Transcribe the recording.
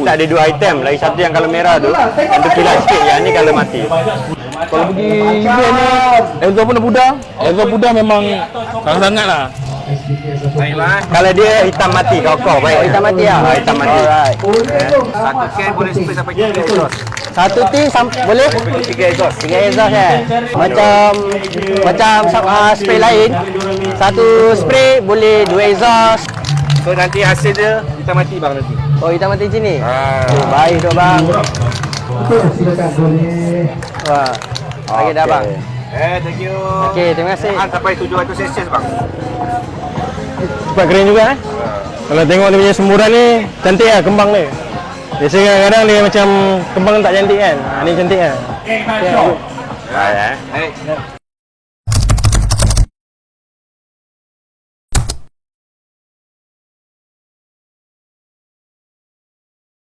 tak ada dua item. Lagi satu yang kalau merah tu, yang tu kilat sikit. Yang ni kalau mati. Kalau pergi event ni, Elzo pun dah pudar. Elzo pudar memang sangat-sangat lah. Baiklah. Kalau dia hitam mati, kau baik. Hitam mati lah. Hitam mati. Alright. Satu can boleh spray sampai 3 exhaust. Satu tin boleh? 3 exhaust. 3 exhaust Macam spray lain. Satu spray boleh 2 exhaust. So nanti hasil dia kita mati bang nanti. Oh, hitam mati macam ni? Ah. Baik tu bang. Wah. Okey dah bang. Thank you. Okey, terima kasih. Tahan sampai 700 Celsius bang. Cepat kering juga Kalau tengok dia punya semburan ni, cantik lah kembang dia. Biasanya kadang-kadang dia macam kembang tak cantik kan. Ni cantik lah. Baik.